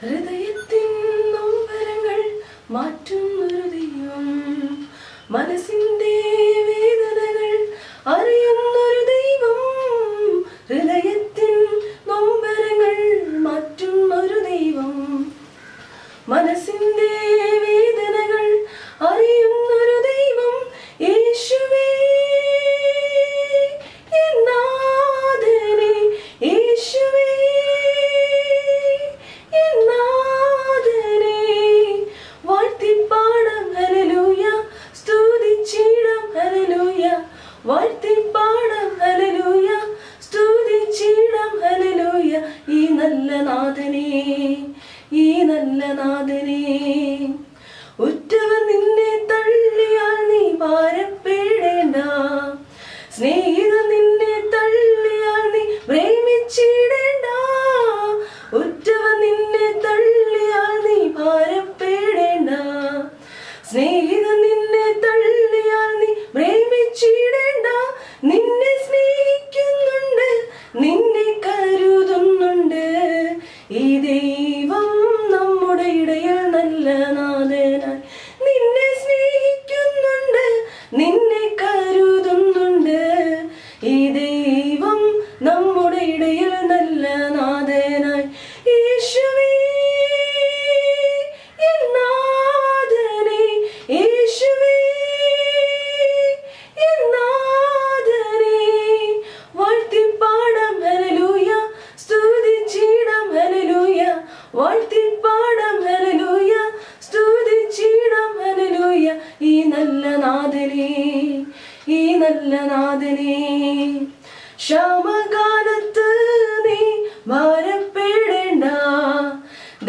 ഹൃദയത്തിൻ നൊമ്പരങ്ങൾ മാറ്റുന്നൊരു ദൈവം, മനസ്സിന്റെ വേദനകൾ അറിയുന്നൊരു ദൈവം. ഹൃദയത്തിൻ നൊമ്പരങ്ങൾ മാറ്റുന്നൊരു ദൈവം, മനസ്സിന്റെ വേദനകൾ അറിയുന്നൊരു ദൈവം. യേശുവേ എന്നാഥനേ, യേശുവേ എന്നാഥനേ, വാഴ്ത്തിപ്പാടാം ഹല്ലേലൂയ, സ്തുതിച്ചിടാം ഹല്ലേലൂയ, വാഴ്ത്തിപ്പാടാം ഹല്ലേലൂയ, സ്തുതിച്ചിടാം ഹല്ലേലൂയ. ഈ നല്ല നാഥനേ, ഈ നല്ല നാഥനേ, ഉറ്റവൻ നിന്നെ തള്ളിയാൽ നീ ഭാരപ്പെടേണ്ട, സ്നേഹിതൻ നിന്നെ തള്ളിയാൽ നീ പ്രേമിച്ചിടേണ്ട. ഉറ്റവൻ നിന്നെ തള്ളിയാൽ നീ ഭാരപ്പെടേണ്ട, സ്നേഹിതൻ നിന്നെ തള്ളിയാൽ നീ പ്രേമിച്ചിടേണ്ട. നിന്നെ സ്നേഹിക്കുന്നുണ്ട്, നിന്നെ കരുതുന്നുണ്ട് ഈ ദൈവം നമ്മുടെ ഇടയിൽ നല്ല നാഥനായി. നിന്നെ സ്നേഹിക്കുന്നുണ്ട്, നിന്നെ കരുതുന്നുണ്ട് ഈ ദൈവം നമ്മുടെ ഇടയിൽ നല്ല നാഥനായി. യേശുവേ എന്നാഥനേ, യേശുവേ എന്നാഥനേ, വാഴ്ത്തിപ്പാടാം ഹല്ലേലൂയ, സ്തുതിച്ചിടാം ഹല്ലേലൂയ, വാഴ്ത്തിപ്പാടാം ഹല്ലേലൂയ, സ്തുതിച്ചിടാം ഹല്ലേലൂയ. ഈ നല്ല നാഥനേ, ഈ നല്ല നാഥനേ, ക്ഷാമകാലത്ത് നീ ഭാരപ്പെടേണ്ട,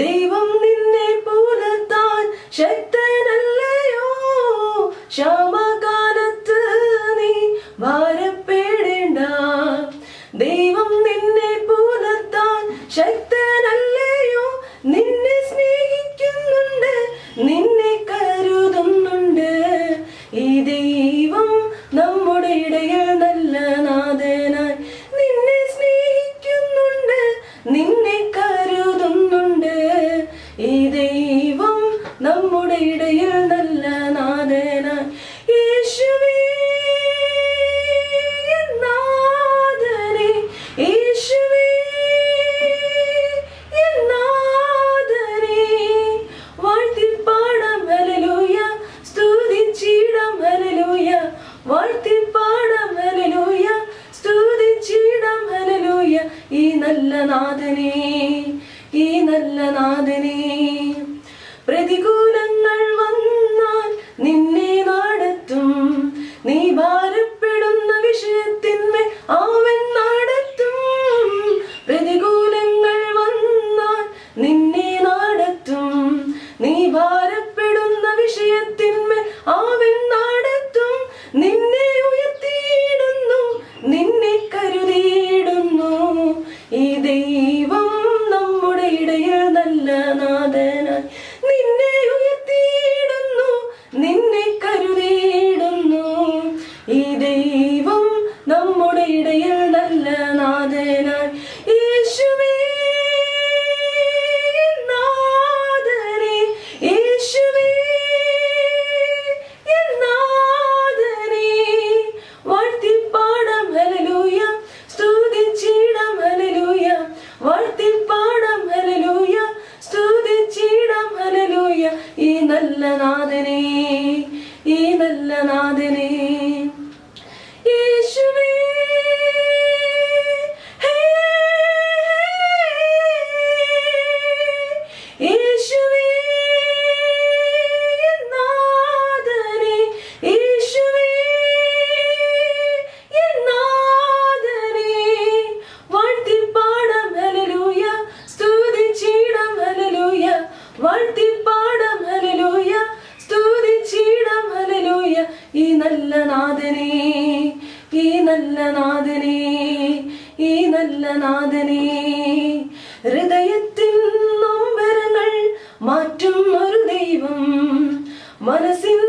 ദൈവം നിന്നെ പുലർത്താൻ ശക്തനല്ലയോ. ക്ഷാമകാലത്ത് നീ ഭാരപ്പെടേണ്ട, ദൈവം നിന്നെ പുലർത്താൻ ശക്തനല്ലയോ. നിന്നെ സ്നേഹിക്കുന്നുണ്ട്, നിന്നെ കരുതുന്നുണ്ട് ഈ ദൈവം നമ്മുടെ ഇടയിൽ നല്ല നാഥനായി. നിന്നെ സ്നേഹിക്കുന്നുണ്ട്, നിന്നെ കരുതുന്നുണ്ട് ഈ ദൈവം നമ്മുടെ ഇടയിൽ നല്ല നാഥനായി. യേശുവേ എന്നാഥനേ, യേശുവേ എന്നാഥനേ, വാഴ്ത്തിപ്പാടാം ഹല്ലേലൂയ, സ്തുതിച്ചിടാം ഹല്ലേലൂയ, വാഴ്ത്തിപ്പാടാം ഹല്ലേലൂയ, സ്തുതിച്ചിടാം ഹല്ലേലൂയ. ഈ നല്ല നാഥനേ, ഈ നല്ല നാഥനേ, പ്രതികൂലങ്ങൾ വന്നാൽ നിന്നെ നടത്തും, നീ ഭാരപ്പെടുന്ന വിഷയത്തിന്മേൽ അവൻ നടത്തും. പ്രതികൂലങ്ങൾ വന്നാൽ നിന്നെ നടത്തും, നീ ഭാരപ്പെടുന്ന വിഷയത്തിന്മേൽ അവൻ നടത്തും. നിന്നെ ഉയർത്തിയിടുന്നു, നിന്നെ കരുതിയിടുന്നു ഈ ദൈവം നമ്മുടെ ഇടയിൽ നല്ല നാഥനായി. നിന്നെ ഉയർത്തിയിടുന്നു, നിന്നെ കരുതിയിടുന്നു ഈ ദൈവം നമ്മുടെ ഇടയിൽ നല്ല നാഥനായി. യേശുവേ എന്നാഥനേ, യേശുവേ എന്നാഥനേ, വാഴ്ത്തിപ്പാടാം ഹല്ലേലൂയ, സ്തുതിച്ചിടാം ഹല്ലേലൂയ, വാഴ്ത്തിപ്പാടാം ഹല്ലേലൂയ, സ്തുതിച്ചിടാം ഹല്ലേലൂയ. ഈ നല്ല നാഥനേ, ഈ നല്ല നാഥനേ, യേശുവേ യേശുവേ എന്നാഥനേ, യേശുവേ എന്നാഥനേ, വാഴ്ത്തിപ്പാടാം ഹല്ലേലൂയ, സ്തുതിച്ചിടാം ഹല്ലേലൂയ, വാഴ്ത്തിപ്പാടാം ഹല്ലേലൂയ, സ്തുതിച്ചിടാം ഹല്ലേലൂയ. ഈ നല്ല നാഥനേ, ഈ നല്ല നാഥനേ, ഈ നല്ല നാഥനേ, ഹൃദയത്തിൻ നൊമ്പരങ്ങൾ മാറ്റും ഒരു ദൈവം, മനസ്സിൻ